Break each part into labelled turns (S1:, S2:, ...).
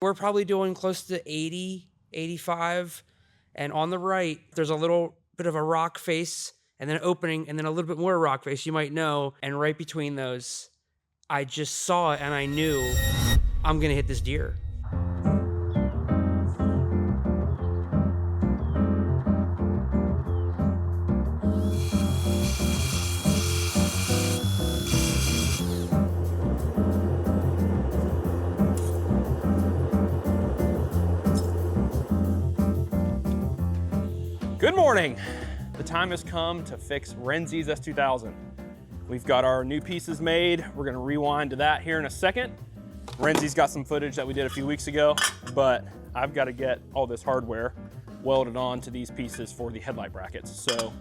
S1: We're probably doing close to 80, 85. And on the right, there's a little bit of a rock face and then an opening and then a little bit more rock face, you might know. And right between those, I just saw it and I knew I'm gonna hit this deer.
S2: Good morning. The time has come to fix Renzi's S2000. We've got our new pieces made. We're gonna rewind to that here in a second. Renzi's got some footage that we did a few weeks ago, but I've got to get all this hardware welded on to these pieces for the headlight brackets. So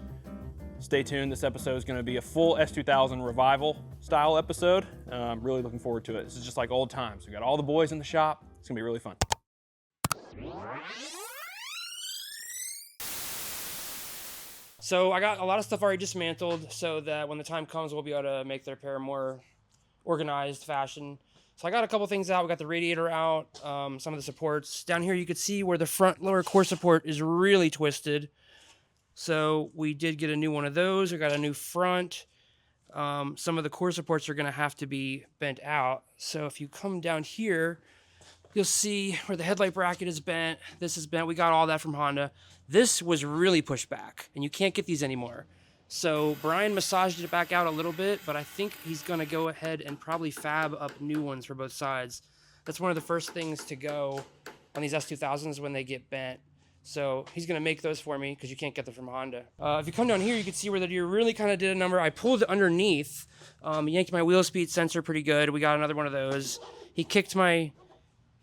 S2: stay tuned. This episode is gonna be a full S2000 revival style episode. I'm really looking forward to it. This is just like old times. We got all the boys in the shop. It's gonna be really fun.
S1: So I got a lot of stuff already dismantled so that when the time comes, we'll be able to make the repair more organized fashion. So I got a couple things out. We got the radiator out, some of the supports. Down here you could see where the front lower core support is really twisted. So we did get a new one of those. We got a new front. Some of the core supports are gonna have to be bent out. So if you come down here, you'll see where the headlight bracket is bent. This is bent. We got all that from Honda. This was really pushed back, and you can't get these anymore. So Brian massaged it back out a little bit, but I think he's gonna go ahead and probably fab up new ones for both sides. That's one of the first things to go on these S2000s when they get bent. So he's gonna make those for me because you can't get them from Honda. If you come down here, you can see where the deer really kind of did a number. I pulled it underneath, yanked my wheel speed sensor pretty good. We got another one of those. He kicked my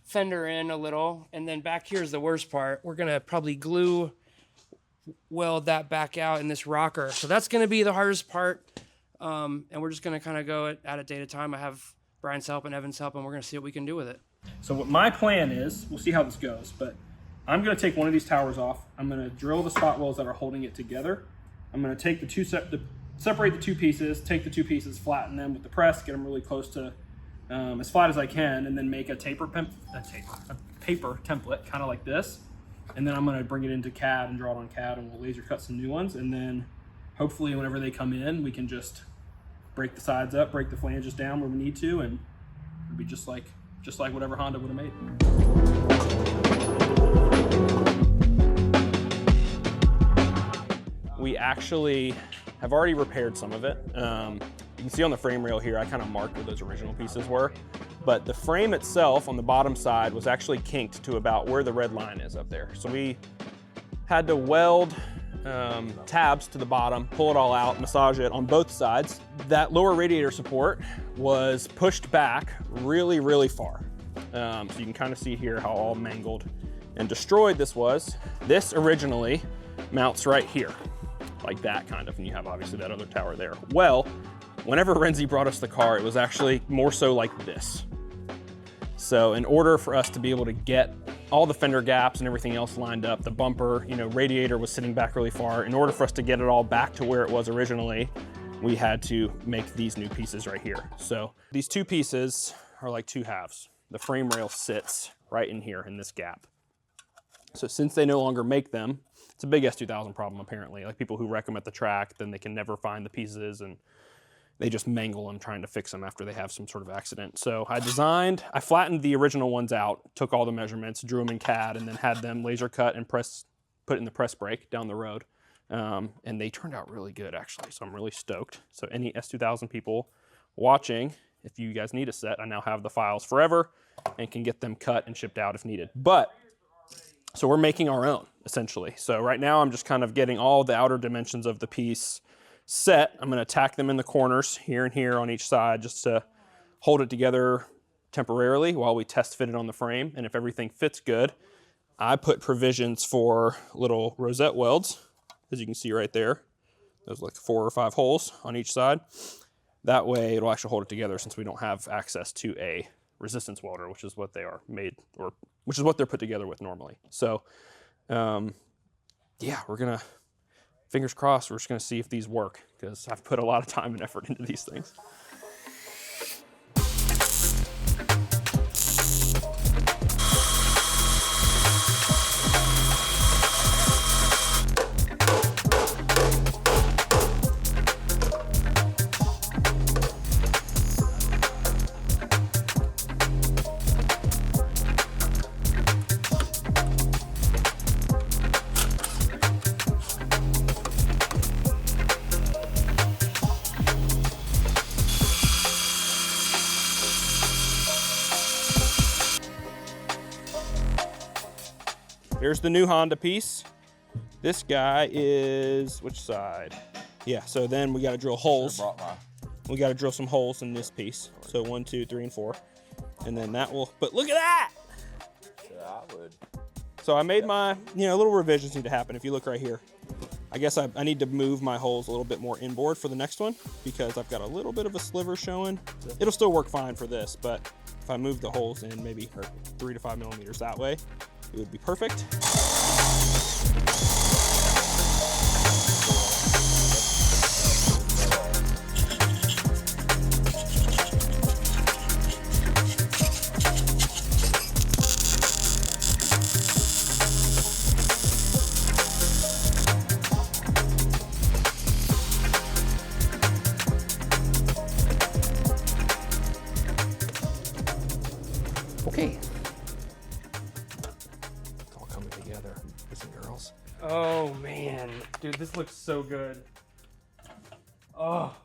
S1: fender in a little, and then back here is the worst part. We're gonna probably weld that back out in this rocker. So that's gonna be the hardest part, and we're just gonna kind of go at it day at a time. I have Brian's help and Evan's help, and we're gonna see what we can do with it.
S2: So what my plan is, we'll see how this goes, but I'm gonna take one of these towers off. I'm gonna drill the spot welds that are holding it together. I'm gonna take separate the two pieces, take the two pieces, flatten them with the press, get them really close to as flat as I can, and then make a paper template, kind of like this. And then I'm gonna bring it into CAD and draw it on CAD, and we'll laser cut some new ones. And then hopefully whenever they come in, we can just break the sides up, break the flanges down where we need to, and it'll be just like whatever Honda would have made. We actually have already repaired some of it. You can see on the frame rail here, I kind of marked where those original pieces were, but the frame itself on the bottom side was actually kinked to about where the red line is up there. So we had to weld tabs to the bottom, pull it all out, massage it on both sides. That lower radiator support was pushed back really, really far. So you can kind of see here how all mangled and destroyed this was. This originally mounts right here, like that kind of, and you have obviously that other tower there. Well, whenever Renzi brought us the car, it was actually more so like this. So in order for us to be able to get all the fender gaps and everything else lined up, the bumper, radiator was sitting back really far. In order for us to get it all back to where it was originally, we had to make these new pieces right here. So these two pieces are like two halves. The frame rail sits right in here in this gap. So since they no longer make them, it's a big S2000 problem apparently. Like people who wreck them at the track, then they can never find the pieces and they just mangle them trying to fix them after they have some sort of accident. So I flattened the original ones out, took all the measurements, drew them in CAD, and then had them laser cut and put in the press brake down the road. And they turned out really good actually, so I'm really stoked. So any S2000 people watching, if you guys need a set, I now have the files forever and can get them cut and shipped out if needed. So we're making our own, essentially. So right now I'm just kind of getting all the outer dimensions of the piece set. I'm gonna tack them in the corners here and here on each side just to hold it together temporarily while we test fit it on the frame. And if everything fits good, I put provisions for little rosette welds, as you can see right there. There's like 4 or 5 holes on each side. That way it'll actually hold it together since we don't have access to a resistance welder, which is what they are made, or which is what they're put together with normally. So yeah, we're gonna, fingers crossed, we're just gonna see if these work because I've put a lot of time and effort into these things. Here's the new Honda piece. This guy is, which side? Yeah, so then we got to drill holes. We got to drill some holes in this piece. So 1, 2, 3, and 4. And then that will, but look at that! So I made my, little revisions need to happen. If you look right here, I guess I need to move my holes a little bit more inboard for the next one because I've got a little bit of a sliver showing. It'll still work fine for this, but if I move the holes in maybe 3 to 5 millimeters that way, it would be perfect. Okay. It's all coming together, boys and girls.
S1: Oh man, dude, this looks so good. Oh,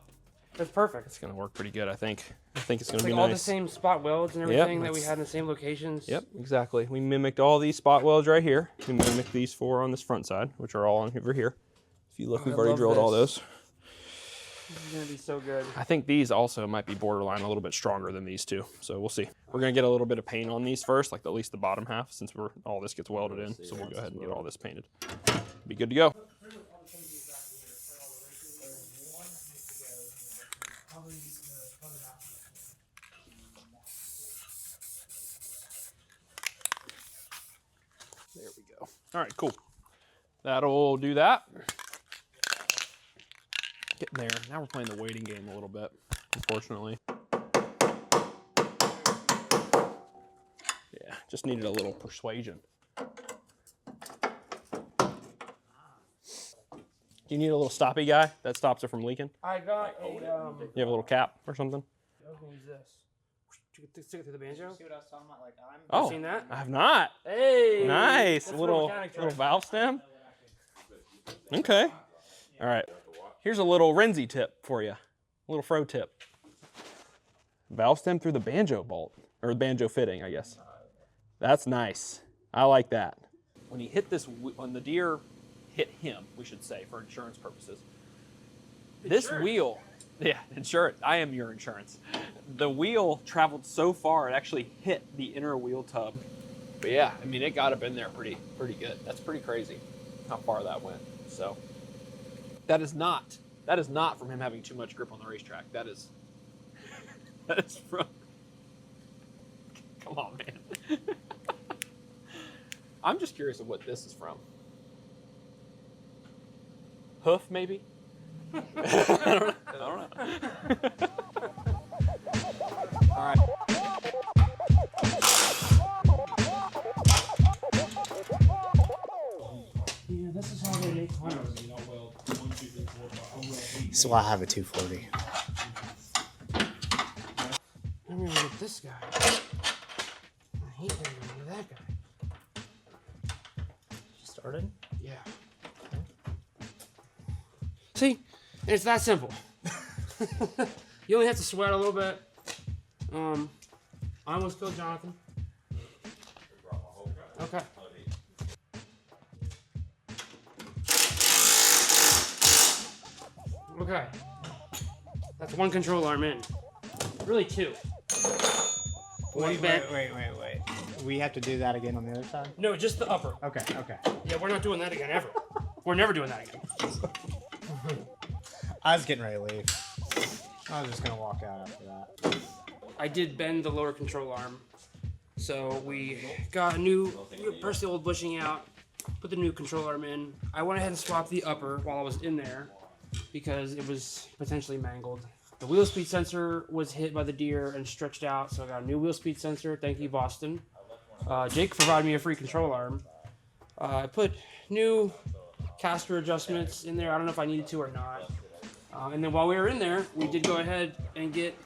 S1: that's perfect.
S2: It's gonna work pretty good, I think. I think it's gonna be
S1: all
S2: nice.
S1: the same spot welds and everything that we had in the same locations.
S2: Yep, exactly. We mimicked all these spot welds right here. We mimicked these 4 on this front side, which are all on over here. If you look, we've already drilled all those.
S1: This is gonna be so good.
S2: I think these also might be borderline a little bit stronger than these two, so we'll see. We're gonna get a little bit of paint on these first, like at least the bottom half, since all this gets welded in. So we'll go ahead and get all this painted. Be good to go. There we go. All right, cool. That'll do that. Getting there. Now we're playing the waiting game a little bit, unfortunately. Yeah, just needed a little persuasion. Do you need a little stoppy guy that stops it from leaking?
S1: I got a.
S2: You have a little cap or something?
S1: I was gonna use this. Stick it to the banjo.
S3: See what I was talking about? Like
S2: Oh,
S1: seen that?
S2: I have not.
S1: Hey,
S2: Nice.
S1: that's
S2: Little valve stem. Okay. All right. Here's a little Renzi tip for you. A little fro tip. Valve stem through the banjo bolt, or banjo fitting, I guess. That's nice. I like that. When he hit this, when the deer hit him, we should say, for insurance purposes. This wheel, yeah, insurance. I am your insurance. The wheel traveled so far, it actually hit the inner wheel tub. But yeah, I mean, it got up in there pretty good. That's pretty crazy how far that went. So that is not from him having too much grip on the racetrack. That is from, come on, man. I'm just curious of what this is from. Hoof, maybe? I don't know. All right.
S1: Yeah, this is how they make funnels.
S3: So I have a 240.
S1: I'm gonna get this guy. I hate gonna get that guy.
S3: Started?
S1: Yeah. See, it's that simple. You only have to sweat a little bit. I almost killed Jonathan. Okay. Okay. That's one control arm in. Really two. One bent.
S3: Wait. We have to do that again on the other side?
S1: No, just the upper.
S3: Okay.
S1: Yeah, we're not doing that again ever. We're never doing that again.
S3: I was getting ready to leave. I was just gonna walk out after that.
S1: I did bend the lower control arm. So we got a new, pressed the old bushing out, put the new control arm in. I went ahead and swapped the upper while I was in there because it was potentially mangled. The wheel speed sensor was hit by the deer and stretched out, so I got a new wheel speed sensor. Thank you, Boston. Jake provided me a free control arm. I put new caster adjustments in there. I don't know if I needed to or not. And then while we were in there, we did go ahead and get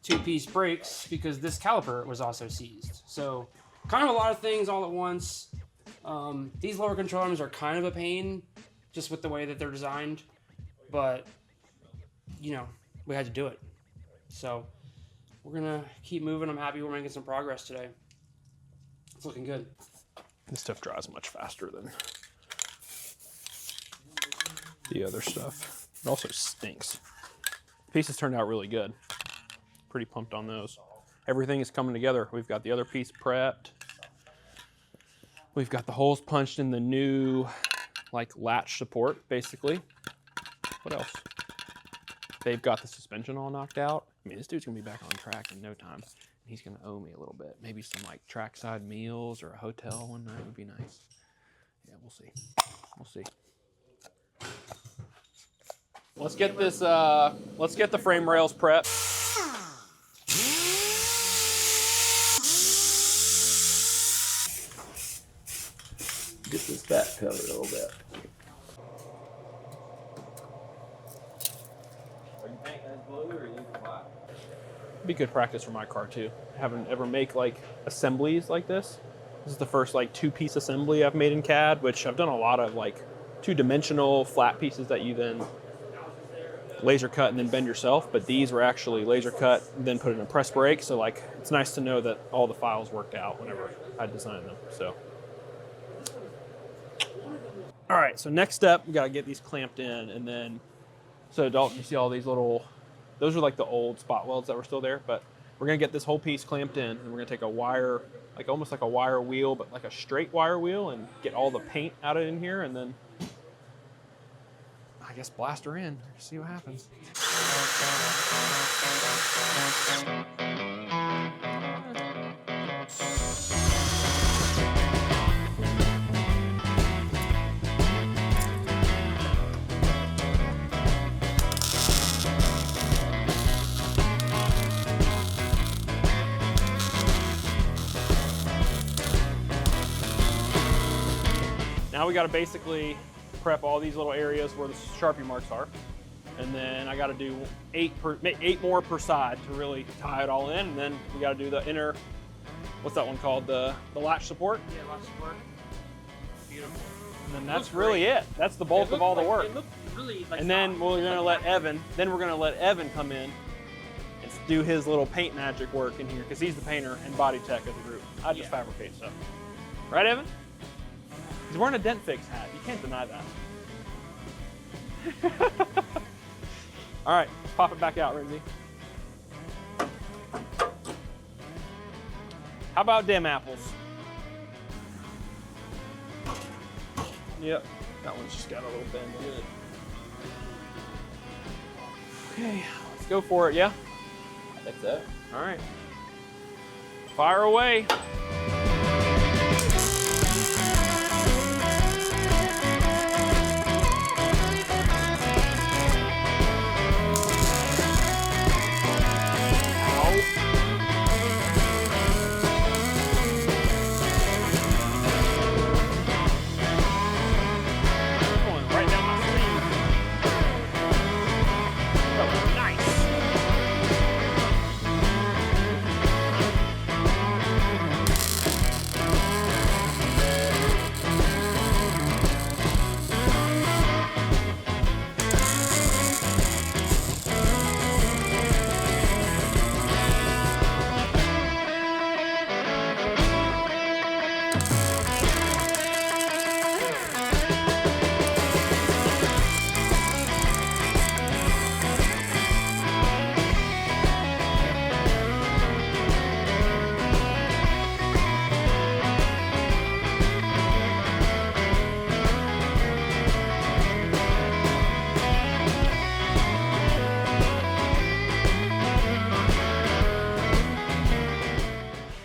S1: two-piece brakes because this caliper was also seized. So kind of a lot of things all at once. These lower control arms are kind of a pain just with the way that they're designed. But, you know, we had to do it. So we're going to keep moving. I'm happy we're making some progress today. It's looking good.
S2: This stuff dries much faster than the other stuff. It also stinks. The pieces turned out really good. Pretty pumped on those. Everything is coming together. We've got the other piece prepped. We've got the holes punched in the new like latch support, basically. What else? They've got the suspension all knocked out. I mean, this dude's gonna be back on track in no time. He's gonna owe me a little bit. Maybe some like trackside meals or a hotel one night would be nice. Yeah, we'll see. We'll see. Let's get this. Let's get the frame rails prepped.
S4: Get this back covered a little bit. Are you painting that blue or are you white?
S2: Be good practice for my car too. Haven't ever make like assemblies like this. This is the first like 2-piece assembly I've made in CAD, which I've done a lot of like 2-dimensional flat pieces that you then laser cut and then bend yourself. But these were actually laser cut and then put in a press brake. So like it's nice to know that all the files worked out whenever I designed them. So. All right, so next step, we gotta get these clamped in, and then, so Dalton, you see all these little, those are like the old spot welds that were still there, but we're gonna get this whole piece clamped in, and we're gonna take a wire, like almost like a wire wheel, but like a straight wire wheel, and get all the paint out of in here, and then, I guess blast her in, see what happens. Now we got to basically prep all these little areas where the Sharpie marks are. And then I got to do 8 more per side to really tie it all in. And then we got to do the inner, what's that one called? The latch support?
S1: Yeah, latch support. Beautiful.
S2: And then that's really it. That's the bulk of all the work.
S1: It looked really like
S2: And then we're going to let Evan, come in and do his little paint magic work in here because he's the painter and body tech of the group. I just fabricate stuff. Right, Evan? He's wearing a dent fix hat. You can't deny that. All right, let's pop it back out, Renzi. How about dim apples? Yep, that one's just got a little bend in it. Okay, let's go for it, yeah?
S4: I think so.
S2: All right. Fire away.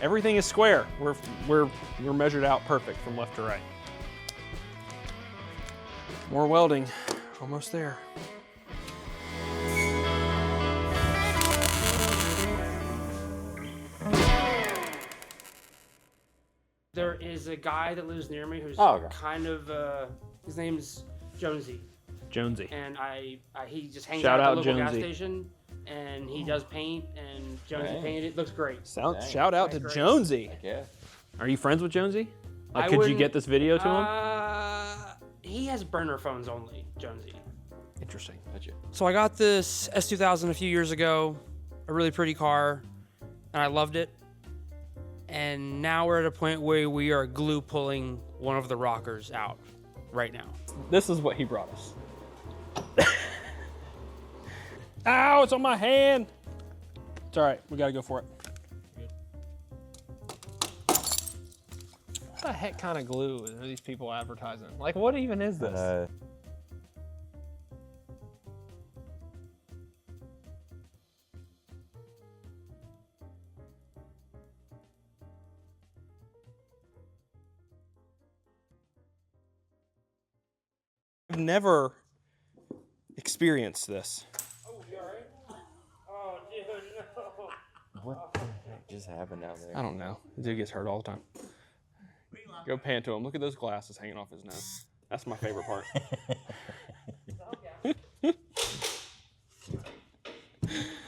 S2: Everything is square. We're measured out perfect from left to right. More welding, almost there.
S1: There is a guy that lives near me who's kind of, his name's Jonesy.
S2: Jonesy.
S1: And he just hangs
S2: Shout
S1: out at
S2: out
S1: the local
S2: Jonesy.
S1: gas station, and he does paint, and Jonesy painted it. Looks great.
S2: Shout out to Jonesy.
S4: Yeah.
S2: Are you friends with Jonesy? Like,
S1: I
S2: could you
S1: wouldn't-
S2: get this video to him?
S1: He has burner phones only, Jonesy.
S2: Interesting.
S4: Gotcha.
S1: So I got this S2000 a few years ago, a really pretty car, and I loved it. And now we're at a point where we are glue pulling one of the rockers out right now.
S2: This is what he brought us. Ow, it's on my hand. It's all right, we gotta go for it.
S3: What the heck kind of glue are these people advertising? Like, what even is this?
S2: I've never experienced this.
S1: Oh, you all right? Oh, dude, no.
S4: What the heck just happened down there?
S2: I don't know. The dude gets hurt all the time. Go pan to him. Look at those glasses hanging off his nose. That's my favorite part.